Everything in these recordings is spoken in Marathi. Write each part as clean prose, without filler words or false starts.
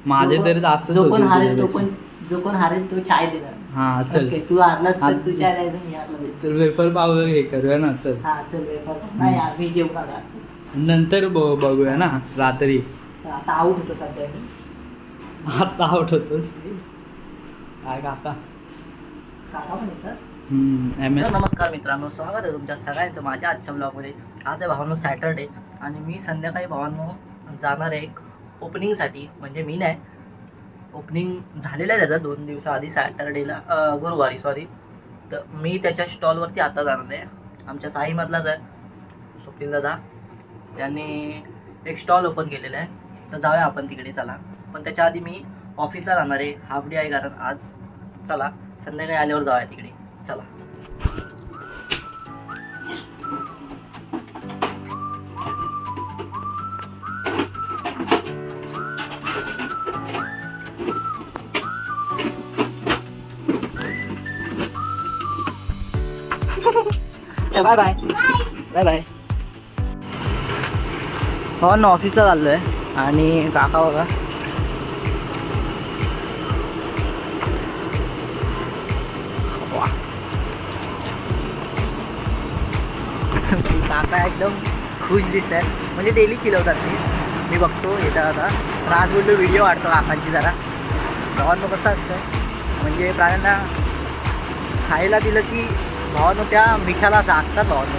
माझे तरी जास्तच जो कोण होतील हारेल तुझ्यापेक्षा. जो कोण हारेल तो चाय देणार. हा चल ओके, तू हारलास तर तू चाय द्यायचं, मी हारला द्यायचं. चल वेफर पाव हे करूया ना चल. हा चल वेफर. नाही यार मी जेवणार यार. नंतर बघूया ना रात्री. चल, आता आऊट होतो सध्या मी. आता आउट होतोस काय काका. काका पण येतात. तर नमस्कार मित्रांनो, स्वागत आहे तुमच्या सगळ्यांचं माझ्या आजच्या ब्लॉगमध्ये. आज आहे भावांनो सॅटरडे आणि मी संध्याकाळी भावांनो जाणार आहे एक ओपनिंगसाठी. म्हणजे मी नाही, ओपनिंग झालेलं आहे त्याचं 2 दिवसाआधी सॅटरडेला, गुरुवारी सॉरी. तर मी त्याच्या स्टॉलवरती आता जाणार आहे. आमच्या साईमधलाच आहे स्वप्नील दादा, त्यांनी एक स्टॉल ओपन केलेला आहे. तर जाऊया आपण तिकडे, चला. पण त्याच्या आधी मी ऑफिसला जाणार आहे, हाफ डे आहे कारण आज. चला संध्याकाळी आल्यावर जाऊया तिकडे, चला. Bye bye bye bye. हो ना, ऑफिसला चाललो आहे आणि काका बघा काका एकदम खुश दिसत आहेत. म्हणजे डेली खिलवतात ते, मी बघतो येतात आता. तर आज बोललो व्हिडिओ काढतो काकांची जरा. भावांनो कसं असतं, म्हणजे प्राण्यांना खायला दिलं की भावांनो त्या मिठाला जागतात. भावांनो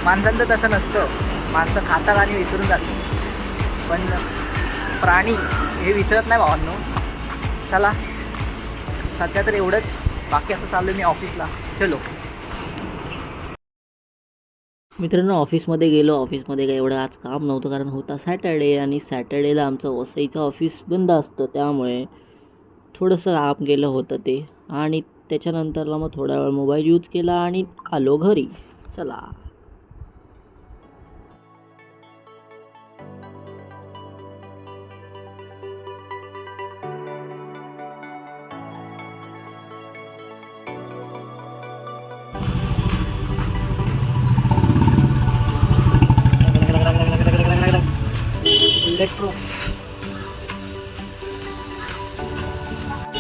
माणसांचं तसं नसतं, माणसं खातात आणि विसरून जातात, पण प्राणी हे विसरत नाही भावांनो. चला सध्या तर एवढंच, बाकी असं चाललो मी ऑफिसला. चलो मित्रांनो, ऑफिसमध्ये गेलो. ऑफिसमध्ये काही एवढं आज काम नव्हतं कारण होता सॅटर्डे आणि सॅटर्डेला आमचं वसईचं ऑफिस बंद असतं, त्यामुळे थोडंसं काम केलं होतं ते. आणि त्याच्यानंतरला मग थोडा वेळ मोबाईल यूज केला आणि आलो घरी. चला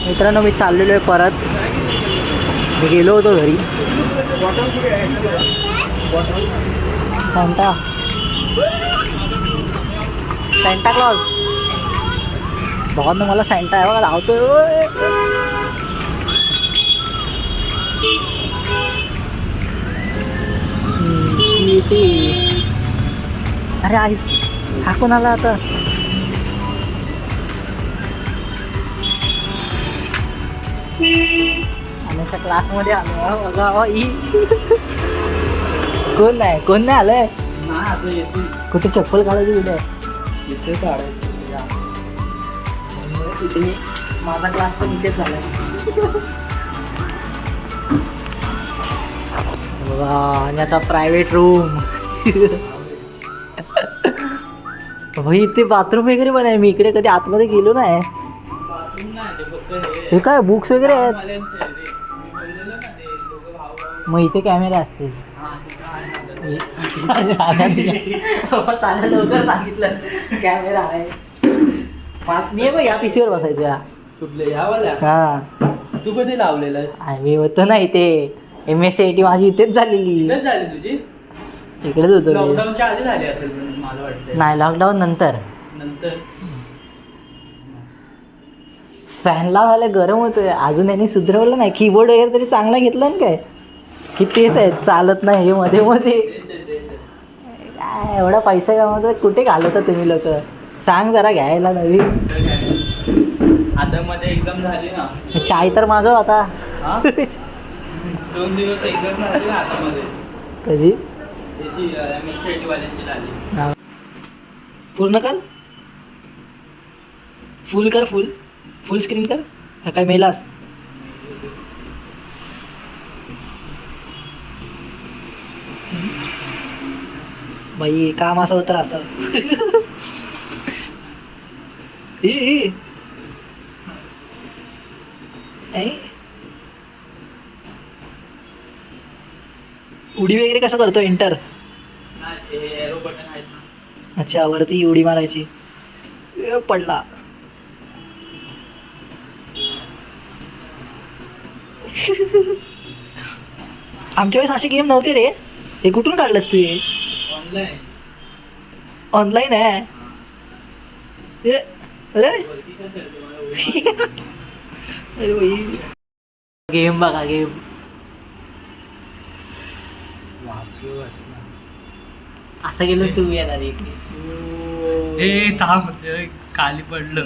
मित्रांनो, मी चाललेलो आहे परत. मी गेलो होतो घरी. सॅन्टा क्लॉज भावांनो, मला सॅन्टा आहे बघा धावतोय. अरे आई हा कोण आला आता. आमच्या क्लासमध्ये आलो बघा. कोण नाही आलंय. कुठे चप्पल काढायची कुठे इथे काढायची. माझा क्लास पण इथेच झाला बघा. आणि आता प्रायव्हेट रूम. भाई इथे बाथरूम वगैरे पण आहे. मी इकडे कधी आतमध्ये गेलो नाही. हे काय बुक्स वगैरे आहेत. मग इथे कॅमेरा असतील. लवकर सांगितलं कॅमेरा आहे. मी बघ या पीसीवर बसायचं. हा तू कधी लावलेलास. मी होतो ना इथे. MSCIT माझी इथेच झालेली. तुझी इकडेच होतो. लॉकडाऊनच्या आधी झाली असेल मला वाटतं. नाही, लॉकडाऊन नंतर. फॅन लावायला गरम होतोय. अजून यांनी सुधरवलं नाही. कीबोर्ड वगैरे तरी चांगला घेतला ना काय की तेच आहे, चालत नाही हे मध्ये मध्ये. काय एवढा पैसा जमवतो कुठे घालवता तुम्ही लोक. सांग जरा घ्यायला नवीन. आता मध्ये एक्झाम झाली ना. चाय तर मागव आता. 2 दिवस एक्झाम झाली आता मध्ये. कधी MSCIT वाल्यांची झाली. पूर्ण कर. फुल कर. फुल स्क्रीन कर. हा काय मेलास. बाई काम असं होतं असं. उडी वगैरे कसं करतो इंटर. अच्छा, वरती उडी मारायची. पडला. आमच्या वेळेस असे गेम नव्हते रे. हे कुठून काढलंस तू? हे ऑनलाईन ऑनलाईन आहे. अरे गेम बघा गेम. वाचलो असं गेलं तू येणार हे थांब खाली पडलं.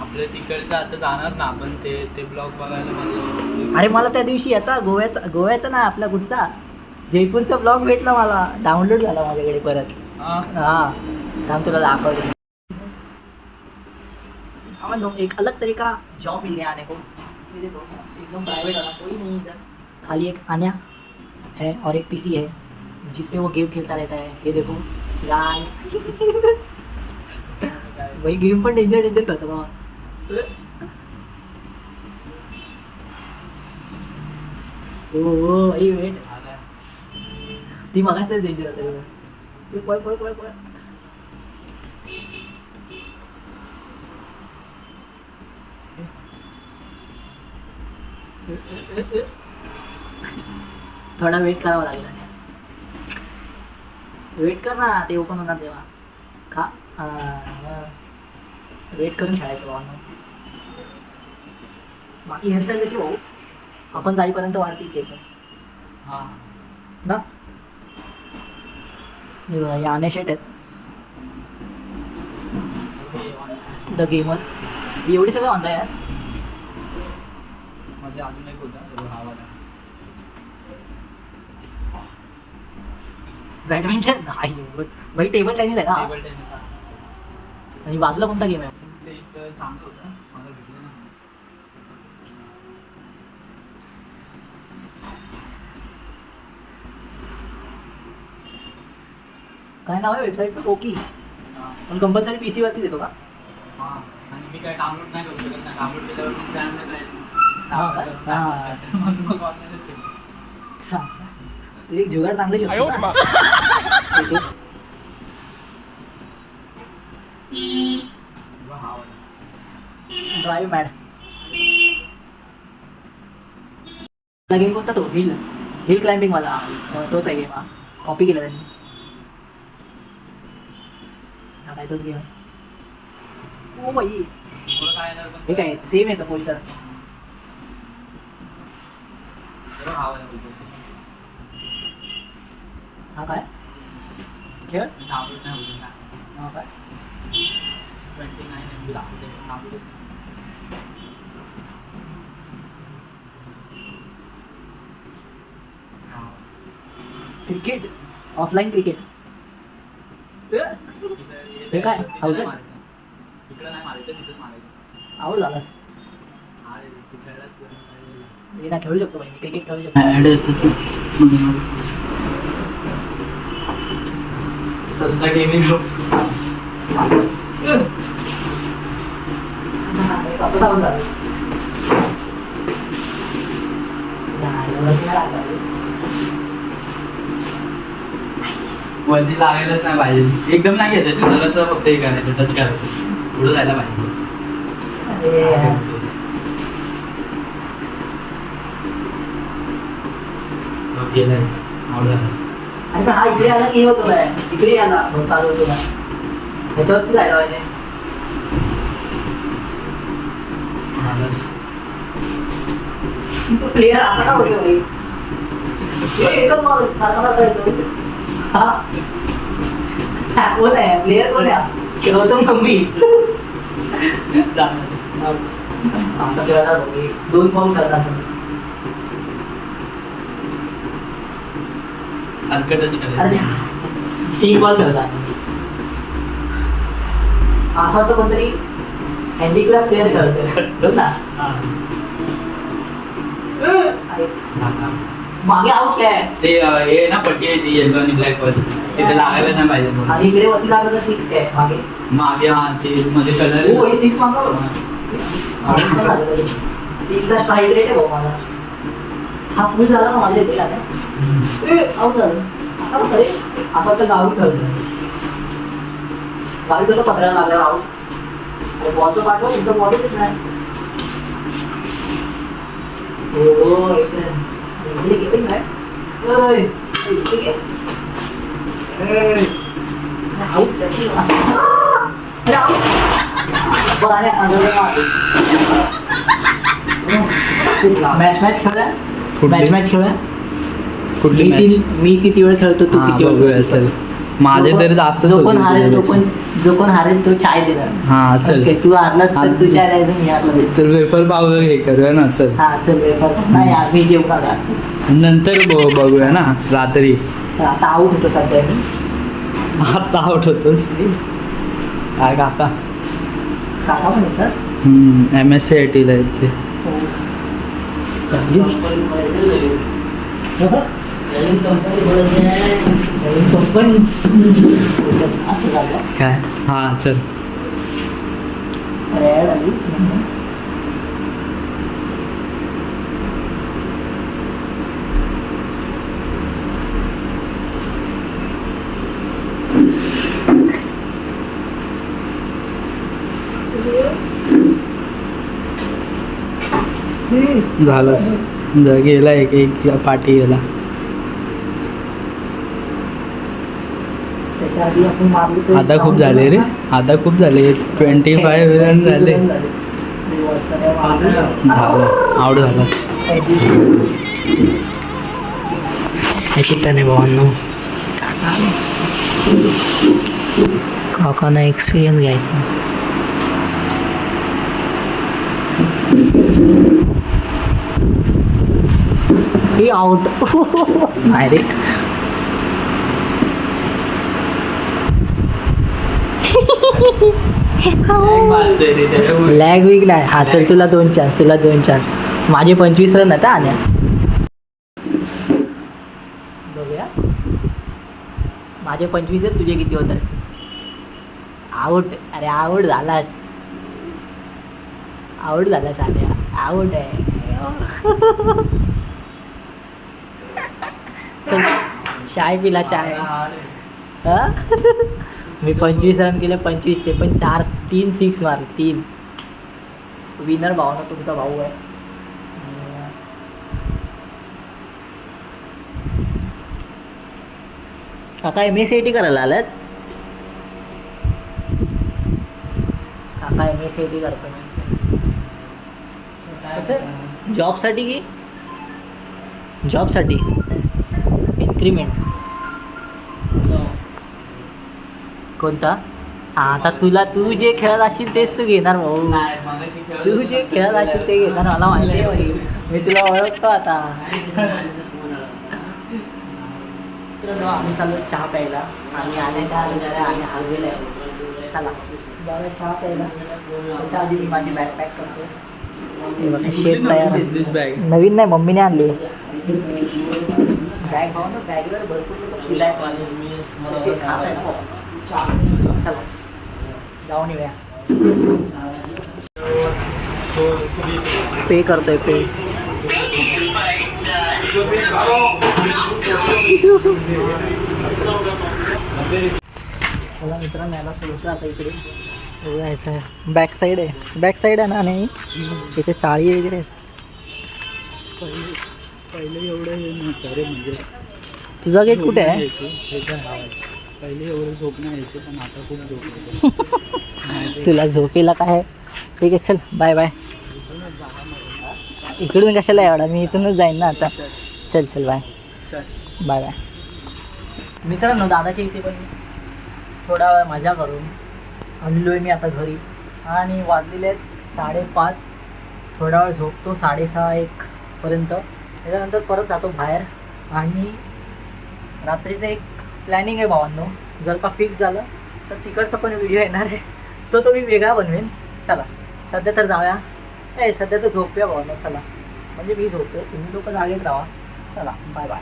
आपल्या तिकडचं आता जाणार ना आपण ते ब्लॉग बघायला मला. अरे मला त्या दिवशी याचा गोव्याचा ना आपला कुठचा जयपूरचा ब्लॉग भेटला मला. डाउनलोड झाला माझ्याकडे परत. हाँ थांब तुला दाखवतो. एक अलग तरीका जॉब मिल गया आने को. एकदम प्राइवेट वाला कोई नहीं इधर. खाली एक आन्या है और एक पीसी है जिसपे वो गेम खेलता रहता है. ये देखो गाइस भाई गेम पण डेंजर करतो बाबा. ओ भाई वेट ती मगाच डेंजर होतं. पळ पळ पळ पळ. थोडा वेट करावा लागला. वेट कर ना ते ओपन होणार तेव्हा. खा वेट करून खेळायचं भावांना. बाकी हेअरस्टाईल कशी भाऊ आपण जाईपर्यंत वाढती केस हां ना. या आण्या शेट आहेत द गेमर. एवढी सगळं ऑनलाईन आहे. मध्ये अजून एक होता हा वाला बॅडमिंटन नाही भाई. टेबल टेनिस आहे ना. टेबल टेनिस आणि बाजूला कोणता गेम आहे? एक चांगलं होतं मला भेटलं ना. काय नाव आहे वेबसाईटचं? ओकी. पण कंपल्सरी पीसी वरतीच येतो का? हां आणि मी काय डाउनलोड नाही करू शकत ना. डाउनलोड केल्यावर मग सॅम तू एक जुगाड चांगले ड्राईव्ह मॅड. गेम कोणता तो? हिल क्लाइम्बिंग वाला तोच आहे गेम. हा कॉपी केला त्यांनी. हा काय तोच गेम आहे. ओ बाई काय येणार पण हे काय सेम येतं पोस्टर. हा वाला बोलतो. हा काय खेळ? डाउनलोड नाही होत ना. हा काय 29 MB download. Cricket offline cricket. हे काय हाऊस आहे? इकडं नाही मारायचं तिथंच मारायचं. आवड झालास. हा रे तू खेळलास हे ना खेळू शकतो भाई. मी क्रिकेट खेळू शकतो. सस्ता गेमिंग लो. स्वतः जाऊन झालं. वरती लागायलाच नाही पाहिजे. एकदम नाही घ्यायचं जरासं फक्त हे करायचं टच करायचं. पुढं जायला पाहिजे. गेलाय आवडलास. आणि पण हा इकडे आला की होतो काय इकडे आला चालू होतो काय ह्याच्यावरती जायला पाहिजे. आलास तो प्लेअर असा का होतो भाई? एकच बॉल सारखा सारखा येतो. हा कोण आहे प्लेअर? कोण आहे? गौतम गंभीर. आमचा खेळाचा भाई 2 बॉल खेळत असं हलकटच करायचं. 3 बॉल खेळतात. असं वाटतं कोणतरी हँडीक्राफ्ट प्लेअर खेळतोय ना. मागे आउट काय ते हे ना पट्टी आहे ती येलो आणि ब्लॅक वर तिथे लागायला नाही पाहिजे. आणि इकडे वरती लागलं 6 काय मागे मागे हा ते मध्ये कलर. हो 6 मागवलं. 3चा स्ट्राईक रेट आहे भाऊ माझा. हा फुल झाला ना माझ्या इथे आता. आउट झालं. असं कसं रे? असं वाटतं गावी खेळतोय. गावी कसं पत्रायला लागल्यावर आउट. बॉलचं पाठवा तुमचं बॉलच नाही. हो इकडे किती काय मॅच खेळूया. मॅच खेळूया. कुठली मी किती वेळ खेळतो तू किती वेळ असेल. माझे तरी जास्त जो कोण हारेल तो चाय देणार. हा चल. तू हारलास तर तू चाय द्यायचं. मी हारला चल वेफर पाव हे करूया ना. चल हा चल वेफर नाही यार मी जेव का नंतर बघूया ना रात्री. आता आऊट होतो सध्या मी. आता आउट होतोस काय काका पण येतात. MSCIT ला आहेत ते. काय हा चल. झालंस गेला एक पाठी गेला. त्याच्या आधी आपण मारलो आता खूप झाले रे. आता खूप झाले 25 रन झाले. झालं आउट झाला. नाही भावांनो काकांना एक्सपिरियन्स घ्यायचा. ही आउट नाही रे. लॅग वीक नाही. हा चल तुला 2 चान्स. माझे 25 रन आता आल्या. बघूया माझे 25 आहेत. तुझे किती होतात. आउट. अरे आउट झालास. आल्या. आउट आहे. चल चाय पिला चाय. मी 25 रन केले. 25 ते पण 3 6 मारले. 3 विनर भाऊ ना तुमचा भाऊ आहे. काका MSCIT करायला आलात. काका MSCIT करतो. जॉबसाठी की जॉबसाठी इन्क्रीमेंट कोणता. आता तू जे खेळत असशील तेच तू घेणार भाऊ. तू जे खेळत असशील ते घेणार. मला माहिती आहे. मी तुला ओळखतो आता. आम्ही चाललो चहा प्यायला. आणि आल्याच्या आम्ही हलवेला आहे. चला जाऊया चहा प्यायला. त्याच्या आधी मी माझी बॅग पॅक करतो. शेट तयार. नवीन नाही मम्मीने आणली बॅग. भाऊ ना बॅगवर भरपूर फिरायला खास आहे ना. चला जाऊन येऊया. पे करतोय पे. मला मित्रांनो यायला सोडतो आता. इकडे जायचं आहे. बॅक साईड आहे ना. नाही इथे चाळी वगैरे. पहिले एवढं हे नव्हतं रे. म्हणजे तुझा गेट कुठे आहे. पहिले एवढं झोप नाही यायची पण आता खूप झोप. तुला झोपेला काय आहे. ठीक आहे चल बाय बाय. इकडून कशाला एवढा. मी इथूनच जाईन ना आता. चल बाय बाय. मित्रांनो दादाच्या इथे पण थोडा वेळ मजा करून आलेलो आहे मी आता घरी. आणि वाजलेले आहेत 5:30. थोडा वेळ झोपतो 6:30-1 पर्यंत. त्याच्यानंतर परत जातो बाहेर. आणि रात्रीचं एक प्लॅनिंग आहे भावांनो. जर का फिक्स झालं तर तिकडचा पण व्हिडिओ येणार आहे. तो मी वेगळा बनवेन. चला सध्या तर जाऊया. सध्या तर झोपूया भावांनो. चला म्हणजे मी झोपतो. तुम्ही लोक जागेत राहा. चला बाय बाय.